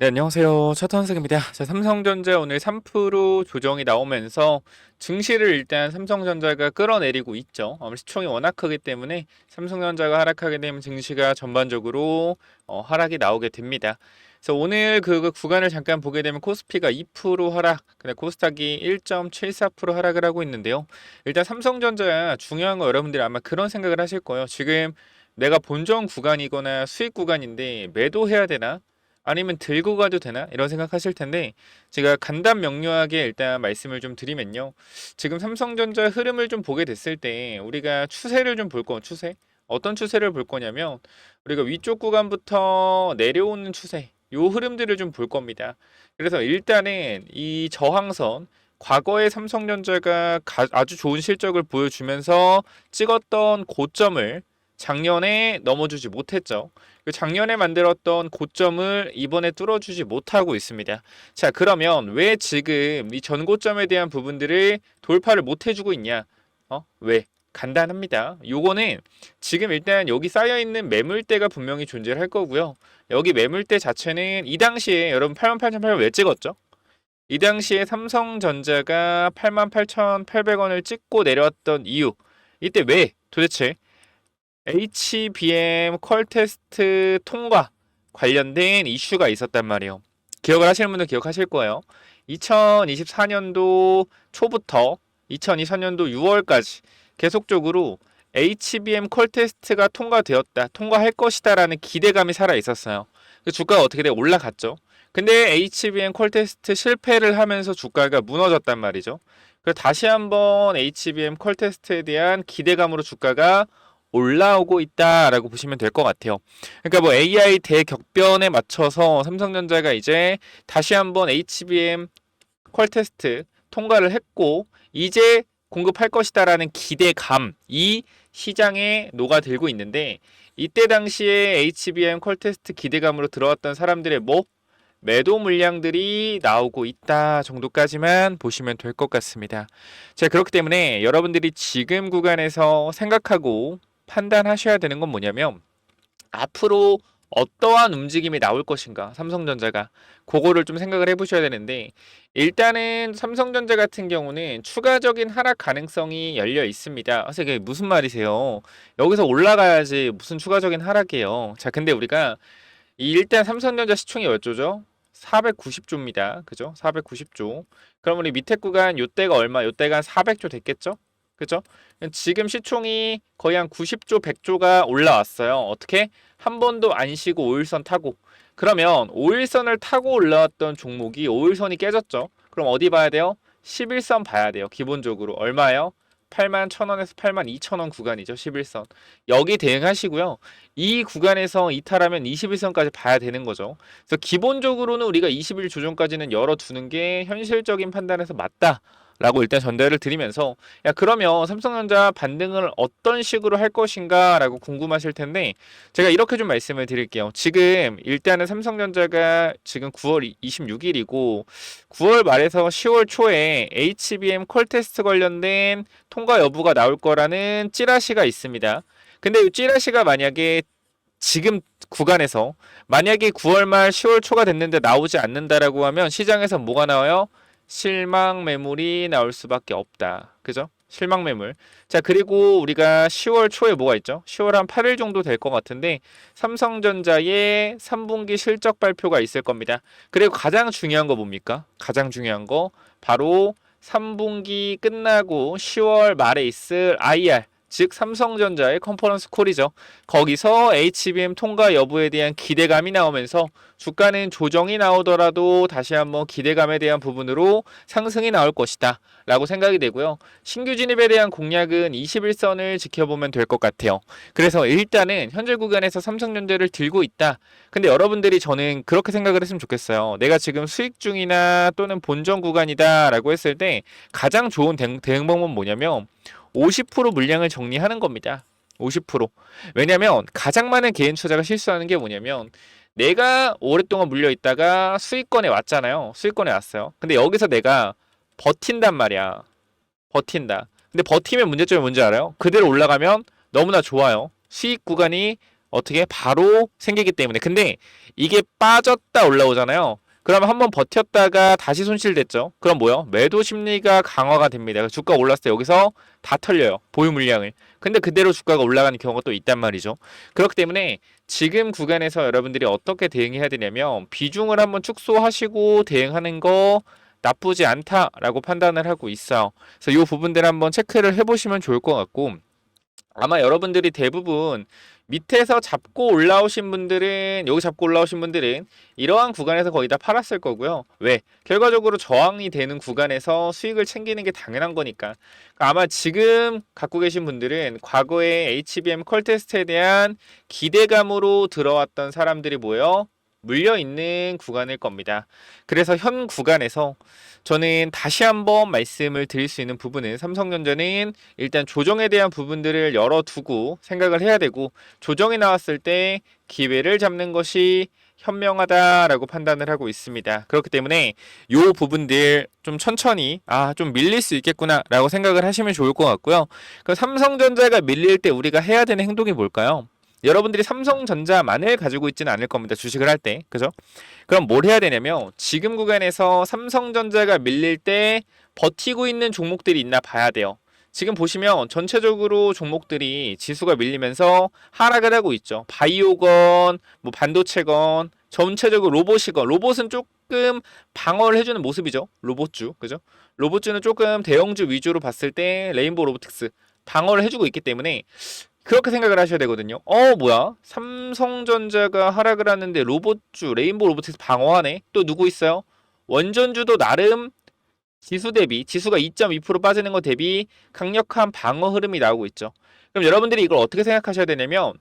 네, 안녕하세요. 차트원석입니다. 자, 삼성전자 오늘 3% 조정이 나오면서 증시를 일단 삼성전자가 끌어내리고 있죠. 시총이 워낙 크기 때문에 삼성전자가 하락하게 되면 증시가 전반적으로 하락이 나오게 됩니다. 그래서 오늘 그 구간을 잠깐 보게 되면 코스피가 2% 하락, 근데 코스닥이 1.74% 하락을 하고 있는데요. 일단 삼성전자 중요한 거 여러분들이 아마 그런 생각을 하실 거예요. 지금 내가 본전 구간이거나 수익 구간인데 매도해야 되나? 아니면 들고 가도 되나? 이런 생각하실 텐데 제가 간단 명료하게 일단 말씀을 좀 드리면요. 지금 삼성전자 흐름을 좀 보게 됐을 때 우리가 추세를 좀 볼 추세? 어떤 추세를 볼 거냐면 우리가 위쪽 구간부터 내려오는 추세 요 흐름들을 좀 볼 겁니다. 그래서 일단은 이 저항선 과거에 삼성전자가 아주 좋은 실적을 보여주면서 찍었던 고점을 작년에 넘어주지 못했죠. 그 작년에 만들었던 고점을 이번에 뚫어주지 못하고 있습니다. 자, 그러면 왜 지금 이 전고점에 대한 부분들을 돌파를 못 해주고 있냐? 왜? 간단합니다. 요거는 지금 일단 여기 쌓여있는 매물대가 분명히 존재할 거고요. 여기 매물대 자체는 이 당시에 여러분 88,800원 왜 찍었죠? 이 당시에 삼성전자가 88,800원을 찍고 내려왔던 이유. 이때 왜 도대체 HBM 퀄 테스트 통과 관련된 이슈가 있었단 말이에요. 기억을 하시는 분들 기억하실 거예요. 2024년도 초부터 2024년도 6월까지 계속적으로 HBM 퀄 테스트가 통과되었다, 통과할 것이다라는 기대감이 살아 있었어요. 그 주가가 어떻게 돼? 올라갔죠. 근데 HBM 퀄 테스트 실패를 하면서 주가가 무너졌단 말이죠. 그래서 다시 한번 HBM 퀄 테스트에 대한 기대감으로 주가가 올라오고 있다라고 보시면 될 것 같아요. 그러니까 뭐 AI 대격변에 맞춰서 삼성전자가 이제 다시 한번 HBM 퀄 테스트 통과를 했고 이제 공급할 것이다라는 기대감이 시장에 녹아들고 있는데 이때 당시에 HBM 퀄 테스트 기대감으로 들어왔던 사람들의 매도 물량들이 나오고 있다 정도까지만 보시면 될 것 같습니다. 자, 그렇기 때문에 여러분들이 지금 구간에서 생각하고 판단하셔야 되는 건 뭐냐면 앞으로 어떠한 움직임이 나올 것인가 삼성전자가 그거를 좀 생각을 해보셔야 되는데 일단은 삼성전자 같은 경우는 추가적인 하락 가능성이 열려 있습니다. 그래서 이게 무슨 말이세요? 여기서 올라가야지 무슨 추가적인 하락이에요. 자, 근데 우리가 일단 삼성전자 시총이 몇 조죠? 490조입니다. 그죠? 490조. 그럼 우리 밑에 구간 요때가 얼마? 요때가 한 400조 됐겠죠? 그죠? 지금 시총이 거의 한 90조, 100조가 올라왔어요. 어떻게? 한 번도 안 쉬고 5일선 타고. 그러면 5일선을 타고 올라왔던 종목이 5일선이 깨졌죠? 그럼 어디 봐야 돼요? 11선 봐야 돼요. 기본적으로. 얼마예요? 81,000원에서 82,000원 구간이죠. 11선. 여기 대응하시고요. 이 구간에서 이탈하면 21선까지 봐야 되는 거죠. 그래서 기본적으로는 우리가 20일 조정까지는 열어두는 게 현실적인 판단에서 맞다. 라고 일단 전달을 드리면서 야 그러면 삼성전자 반등을 어떤 식으로 할 것인가 라고 궁금하실 텐데 제가 이렇게 좀 말씀을 드릴게요. 지금 일단은 삼성전자가 지금 9월 26일이고 9월 말에서 10월 초에 HBM 콜 테스트 관련된 통과 여부가 나올 거라는 찌라시가 있습니다. 근데 이 찌라시가 만약에 지금 구간에서 만약에 9월 말 10월 초가 됐는데 나오지 않는다라고 하면 시장에서 뭐가 나와요? 실망 매물이 나올 수밖에 없다. 그죠? 실망 매물. 자, 그리고 우리가 10월 초에 뭐가 있죠? 10월 한 8일 정도 될 것 같은데 삼성전자의 3분기 실적 발표가 있을 겁니다. 그리고 가장 중요한 거 뭡니까? 가장 중요한 거 바로 3분기 끝나고 10월 말에 있을 IR 즉 삼성전자의 컨퍼런스 콜이죠. 거기서 HBM 통과 여부에 대한 기대감이 나오면서 주가는 조정이 나오더라도 다시 한번 기대감에 대한 부분으로 상승이 나올 것이다 라고 생각이 되고요. 신규 진입에 대한 공략은 21선을 지켜보면 될 것 같아요. 그래서 일단은 현재 구간에서 삼성전자를 들고 있다. 근데 여러분들이 저는 그렇게 생각을 했으면 좋겠어요. 내가 지금 수익 중이나 또는 본전 구간이다 라고 했을 때 가장 좋은 대응 방법은 뭐냐면 50% 물량을 정리하는 겁니다. 50%. 왜냐면 가장 많은 개인 투자가 실수하는 게 뭐냐면 내가 오랫동안 물려 있다가 수익권에 왔잖아요. 수익권에 왔어요. 근데 여기서 내가 버틴단 말이야. 버틴다. 근데 버티면 문제점이 뭔지 알아요? 그대로 올라가면 너무나 좋아요. 수익 구간이 어떻게 바로 생기기 때문에. 근데 이게 빠졌다 올라오잖아요. 그러면 한번 버텼다가 다시 손실됐죠. 그럼 뭐요? 매도 심리가 강화가 됩니다. 주가 올랐을 때 여기서 다 털려요. 보유 물량을. 근데 그대로 주가가 올라가는 경우가 또 있단 말이죠. 그렇기 때문에 지금 구간에서 여러분들이 어떻게 대응해야 되냐면 비중을 한번 축소하시고 대응하는 거 나쁘지 않다라고 판단을 하고 있어요. 그래서 이 부분들 한번 체크를 해보시면 좋을 것 같고, 아마 여러분들이 대부분 밑에서 잡고 올라오신 분들은, 여기 잡고 올라오신 분들은 이러한 구간에서 거의 다 팔았을 거고요. 왜? 결과적으로 저항이 되는 구간에서 수익을 챙기는 게 당연한 거니까. 그러니까 아마 지금 갖고 계신 분들은 과거에 HBM 컬 테스트에 대한 기대감으로 들어왔던 사람들이 모여 물려 있는 구간일 겁니다. 그래서 현 구간에서 저는 다시 한번 말씀을 드릴 수 있는 부분은, 삼성전자는 일단 조정에 대한 부분들을 열어두고 생각을 해야 되고, 조정이 나왔을 때 기회를 잡는 것이 현명하다라고 판단을 하고 있습니다. 그렇기 때문에 이 부분들 좀 천천히 좀 밀릴 수 있겠구나라고 생각을 하시면 좋을 것 같고요. 그 삼성전자가 밀릴 때 우리가 해야 되는 행동이 뭘까요? 여러분들이 삼성전자만을 가지고 있지는 않을 겁니다. 주식을 할 때. 그죠? 그럼 뭘 해야 되냐면 지금 구간에서 삼성전자가 밀릴 때 버티고 있는 종목들이 있나 봐야 돼요. 지금 보시면 전체적으로 종목들이 지수가 밀리면서 하락을 하고 있죠. 바이오건, 뭐 반도체건, 전체적으로 로봇이건, 로봇은 조금 방어를 해주는 모습이죠. 로봇주, 그죠? 로봇주는 조금 대형주 위주로 봤을 때 레인보우 로보틱스 방어를 해주고 있기 때문에 그렇게 생각을 하셔야 되거든요. 뭐야? 삼성전자가 하락을 하는데 로봇주, 레인보우 로보틱스 방어하네? 또 누구 있어요? 원전주도 나름 지수 대비, 지수가 2.2% 빠지는 거 대비 강력한 방어 흐름이 나오고 있죠. 그럼 여러분들이 이걸 어떻게 생각하셔야 되냐면,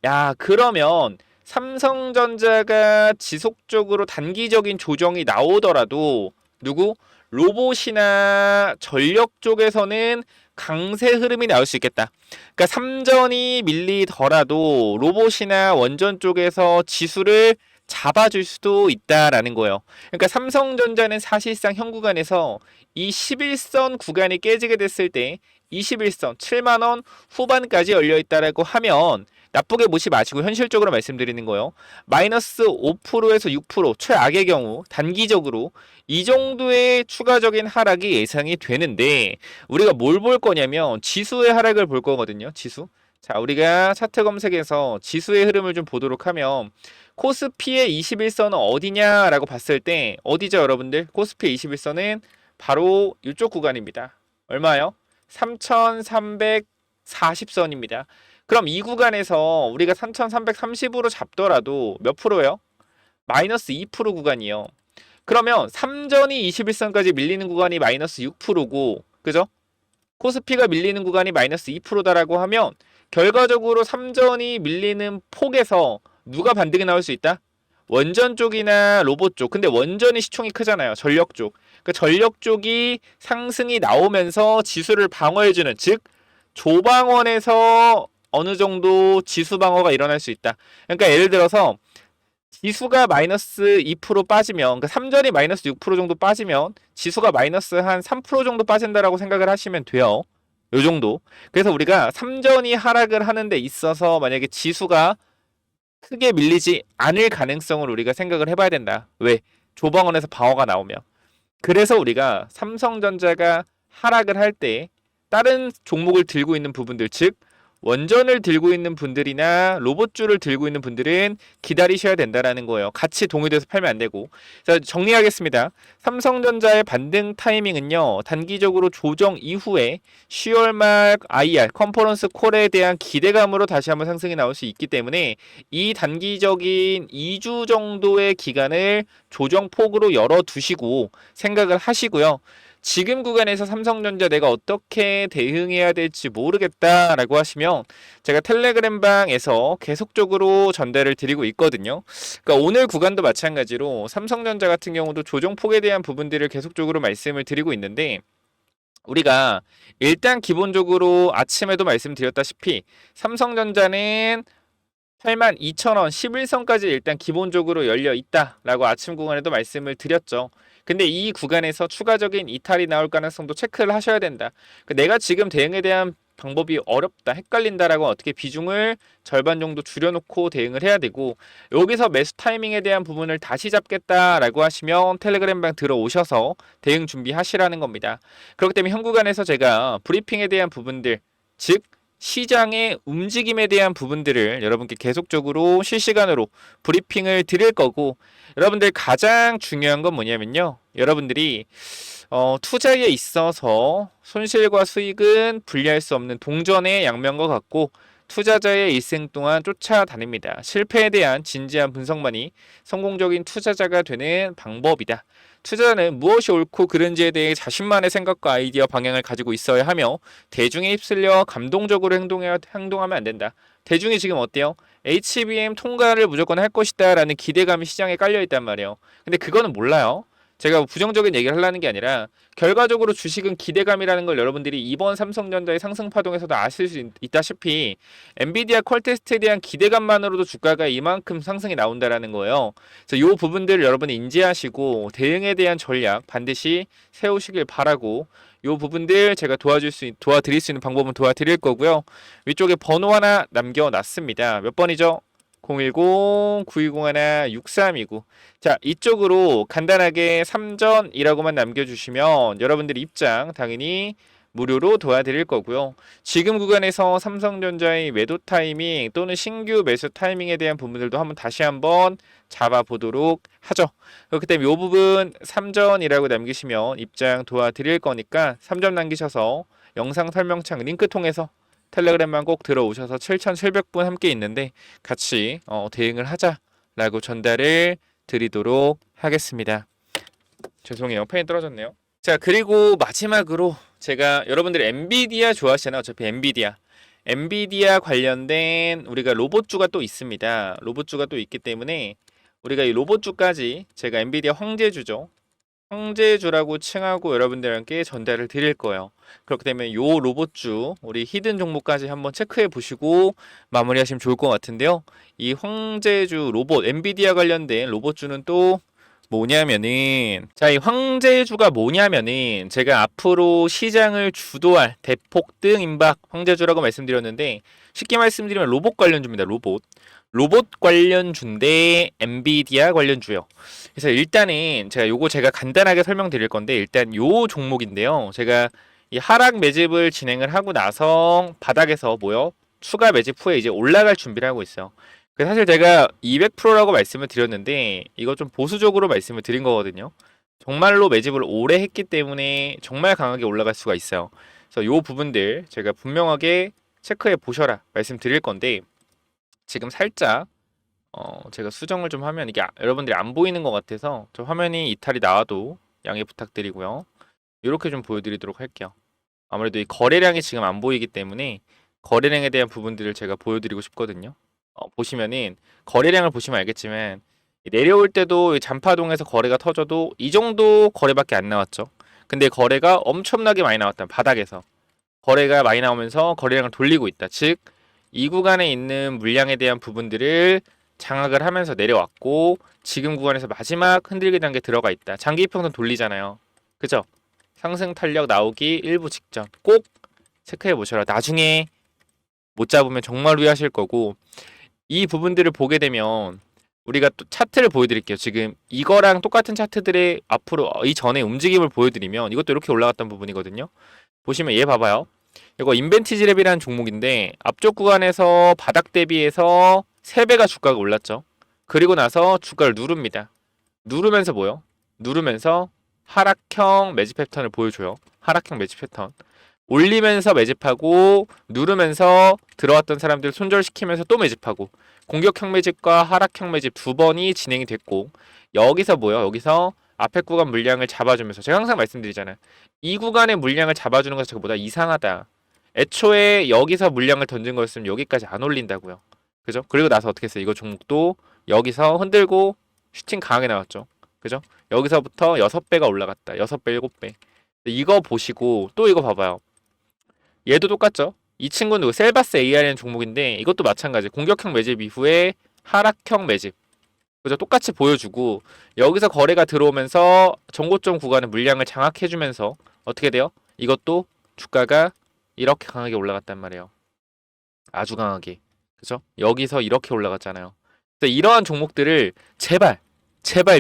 야, 그러면 삼성전자가 지속적으로 단기적인 조정이 나오더라도 누구? 로봇이나 전력 쪽에서는 강세 흐름이 나올 수 있겠다. 그러니까 삼전이 밀리더라도 로봇이나 원전 쪽에서 지수를 잡아줄 수도 있다라는 거예요. 그러니까 삼성전자는 사실상 현 구간에서 이 11선 구간이 깨지게 됐을 때 21선 7만 원 후반까지 열려 있다라고 하면 나쁘게 보지 마시고 현실적으로 말씀드리는 거예요. 마이너스 5%에서 6% 최악의 경우 단기적으로 이 정도의 추가적인 하락이 예상이 되는데, 우리가 뭘 볼 거냐면 지수의 하락을 볼 거거든요. 지수. 자, 우리가 차트 검색에서 지수의 흐름을 좀 보도록 하면 코스피의 21선은 어디냐라고 봤을 때 어디죠, 여러분들? 코스피의 21선은 바로 이쪽 구간입니다. 얼마요? 3340선입니다. 그럼 이 구간에서 우리가 3330으로 잡더라도 몇 프로예요? 마이너스 2% 구간이요. 그러면 3전이 21선까지 밀리는 구간이 마이너스 6%고, 그죠? 코스피가 밀리는 구간이 마이너스 2%다라고 하면 결과적으로 3전이 밀리는 폭에서 누가 반등이 나올 수 있다? 원전 쪽이나 로봇 쪽. 근데 원전이 시총이 크잖아요. 전력 쪽. 그 전력 쪽이 상승이 나오면서 지수를 방어해주는, 즉 조방원에서 어느 정도 지수 방어가 일어날 수 있다. 그러니까 예를 들어서 지수가 마이너스 2% 빠지면, 그러니까 3전이 마이너스 6% 정도 빠지면 지수가 마이너스 한 3% 정도 빠진다라고 생각을 하시면 돼요. 요 정도. 그래서 우리가 3전이 하락을 하는 데 있어서 만약에 지수가 크게 밀리지 않을 가능성을 우리가 생각을 해봐야 된다. 왜? 조방원에서 방어가 나오면. 그래서 우리가 삼성전자가 하락을 할 때 다른 종목을 들고 있는 부분들, 즉 원전을 들고 있는 분들이나 로봇주를 들고 있는 분들은 기다리셔야 된다라는 거예요. 같이 동의돼서 팔면 안 되고. 자, 정리하겠습니다. 삼성전자의 반등 타이밍은요, 단기적으로 조정 이후에 10월 말 IR 컨퍼런스 콜에 대한 기대감으로 다시 한번 상승이 나올 수 있기 때문에 이 단기적인 2주 정도의 기간을 조정폭으로 열어두시고 생각을 하시고요. 지금 구간에서 삼성전자 내가 어떻게 대응해야 될지 모르겠다라고 하시면 제가 텔레그램 방에서 계속적으로 전달을 드리고 있거든요. 그러니까 오늘 구간도 마찬가지로 삼성전자 같은 경우도 조정폭에 대한 부분들을 계속적으로 말씀을 드리고 있는데, 우리가 일단 기본적으로 아침에도 말씀드렸다시피 삼성전자는 82,000원 11선까지 일단 기본적으로 열려 있다라고 아침 구간에도 말씀을 드렸죠. 근데 이 구간에서 추가적인 이탈이 나올 가능성도 체크를 하셔야 된다. 내가 지금 대응에 대한 방법이 어렵다, 헷갈린다라고 어떻게 비중을 절반 정도 줄여놓고 대응을 해야 되고, 여기서 매수 타이밍에 대한 부분을 다시 잡겠다라고 하시면 텔레그램방 들어오셔서 대응 준비하시라는 겁니다. 그렇기 때문에 현 구간에서 제가 브리핑에 대한 부분들, 즉 시장의 움직임에 대한 부분들을 여러분께 계속적으로 실시간으로 브리핑을 드릴 거고, 여러분들 가장 중요한 건 뭐냐면요, 여러분들이 투자에 있어서 손실과 수익은 분리할 수 없는 동전의 양면과 같고, 투자자의 일생 동안 쫓아다닙니다. 실패에 대한 진지한 분석만이 성공적인 투자자가 되는 방법이다. 투자는 무엇이 옳고 그른지에 대해 자신만의 생각과 아이디어 방향을 가지고 있어야 하며, 대중에 휩쓸려 감동적으로 행동하면 안 된다. 대중이 지금 어때요? HBM 통과를 무조건 할 것이다 라는 기대감이 시장에 깔려 있단 말이에요. 근데 그거는 몰라요. 제가 부정적인 얘기를 하려는 게 아니라, 결과적으로 주식은 기대감이라는 걸 여러분들이 이번 삼성전자의 상승 파동에서도 아실 수 있다시피, 엔비디아 퀄테스트에 대한 기대감만으로도 주가가 이만큼 상승이 나온다라는 거예요. 그래서 이 부분들을 여러분이 인지하시고 대응에 대한 전략 반드시 세우시길 바라고, 이 부분들 제가 도와드릴 수 있는 방법은 도와드릴 거고요. 위쪽에 번호 하나 남겨놨습니다. 몇 번이죠? 010-9201-6329. 자, 이쪽으로 간단하게 3전이라고만 남겨주시면 여러분들 입장 당연히 무료로 도와드릴 거고요. 지금 구간에서 삼성전자의 매도 타이밍 또는 신규 매수 타이밍에 대한 부분들도 다시 한번 잡아보도록 하죠. 그렇기 때문에 이 부분 3전이라고 남기시면 입장 도와드릴 거니까 3전 남기셔서 영상 설명창 링크 통해서 텔레그램만 꼭 들어오셔서 7,700분 함께 있는데 같이 대응을 하자라고 전달을 드리도록 하겠습니다. 죄송해요. 펜이 떨어졌네요. 자, 그리고 마지막으로 제가 여러분들 엔비디아 좋아하시잖아요. 어차피 엔비디아 관련된 우리가 로봇주가 또 있습니다. 로봇주가 또 있기 때문에 우리가 이 로봇주까지 제가 엔비디아 황제주죠. 황제주라고 칭하고 여러분들께 전달을 드릴 거예요. 그렇기 때문에 요 로봇주 우리 히든 종목까지 한번 체크해 보시고 마무리하시면 좋을 것 같은데요. 이 황제주 로봇 엔비디아 관련된 로봇주는 또 뭐냐면은, 자, 이 황제주가 뭐냐면은 제가 앞으로 시장을 주도할 대폭등 임박 황제주라고 말씀드렸는데, 쉽게 말씀드리면 로봇 관련주입니다. 로봇 관련주인데 엔비디아 관련주요. 그래서 일단은 제가 간단하게 설명드릴 건데, 일단 요 종목인데요. 제가 이 하락 매집을 진행을 하고 나서 바닥에서 추가 매집 후에 이제 올라갈 준비를 하고 있어요. 사실 제가 200%라고 말씀을 드렸는데 이거 좀 보수적으로 말씀을 드린 거거든요. 정말로 매집을 오래 했기 때문에 정말 강하게 올라갈 수가 있어요. 그래서 요 부분들 제가 분명하게 체크해 보셔라 말씀드릴 건데, 지금 살짝 제가 수정을 좀 하면 이게 여러분들이 안 보이는 것 같아서 저 화면이 이탈이 나와도 양해 부탁드리고요. 이렇게 좀 보여드리도록 할게요. 아무래도 이 거래량이 지금 안 보이기 때문에 거래량에 대한 부분들을 제가 보여드리고 싶거든요. 보시면은 거래량을 보시면 알겠지만 내려올 때도 잔파동에서 거래가 터져도 이 정도 거래밖에 안 나왔죠. 근데 거래가 엄청나게 많이 나왔다. 바닥에서 거래가 많이 나오면서 거래량을 돌리고 있다. 즉 이 구간에 있는 물량에 대한 부분들을 장악을 하면서 내려왔고, 지금 구간에서 마지막 흔들기 단계 들어가 있다. 장기 이평선 돌리잖아요. 그죠? 상승 탄력 나오기 일부 직전 꼭 체크해 보셔라. 나중에 못 잡으면 정말 후회하실 거고, 이 부분들을 보게 되면 우리가 또 차트를 보여드릴게요. 지금 이거랑 똑같은 차트들의 앞으로 이전에 움직임을 보여드리면 이것도 이렇게 올라갔던 부분이거든요. 보시면 얘 봐봐요. 이거 인벤티지랩이라는 종목인데 앞쪽 구간에서 바닥 대비해서 3배가 주가가 올랐죠. 그리고 나서 주가를 누릅니다. 누르면서 누르면서 하락형 매집 패턴을 보여줘요. 하락형 매집 패턴. 올리면서 매집하고 누르면서 들어왔던 사람들 손절시키면서 또 매집하고, 공격형 매집과 하락형 매집 두 번이 진행이 됐고, 여기서 여기서 앞에 구간 물량을 잡아주면서, 제가 항상 말씀드리잖아요. 이 구간의 물량을 잡아주는 것이 저보다 이상하다. 애초에 여기서 물량을 던진 거였으면 여기까지 안 올린다고요. 그죠? 그리고 나서 어떻게 했어요? 이거 종목도 여기서 흔들고 슈팅 강하게 나왔죠. 그죠? 여기서부터 6배가 올라갔다. 6배, 7배. 이거 보시고 또 이거 봐봐요. 얘도 똑같죠? 이 친구는 셀바스 AR이라는 종목인데 이것도 마찬가지. 공격형 매집 이후에 하락형 매집. 그죠? 똑같이 보여주고 여기서 거래가 들어오면서 정고점 구간의 물량을 장악해주면서 어떻게 돼요? 이것도 주가가 이렇게 강하게 올라갔단 말이에요. 아주 강하게. 그죠? 여기서 이렇게 올라갔잖아요. 그래서 이러한 종목들을 제발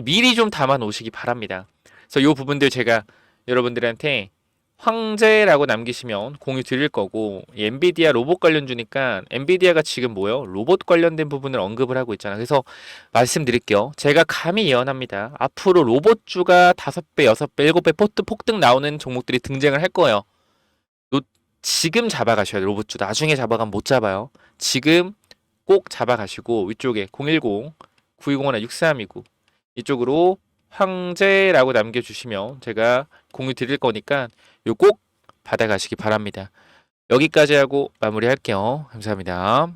미리 좀 담아 놓으시기 바랍니다. 그래서 이 부분들 제가 여러분들한테 황제라고 남기시면 공유 드릴 거고, 이 엔비디아 로봇 관련주니까 엔비디아가 지금 뭐요? 로봇 관련된 부분을 언급을 하고 있잖아. 그래서 말씀드릴게요. 제가 감히 예언합니다. 앞으로 로봇주가 5배, 6배, 7배 폭등 나오는 종목들이 등장을 할 거예요. 지금 잡아가셔야 돼요. 로봇주 나중에 잡아가면 못 잡아요. 지금 꼭 잡아가시고 위쪽에 010-9201-6329 이쪽으로 황제라고 남겨주시면 제가 공유 드릴 거니까 요 꼭 받아가시기 바랍니다. 여기까지 하고 마무리할게요. 감사합니다.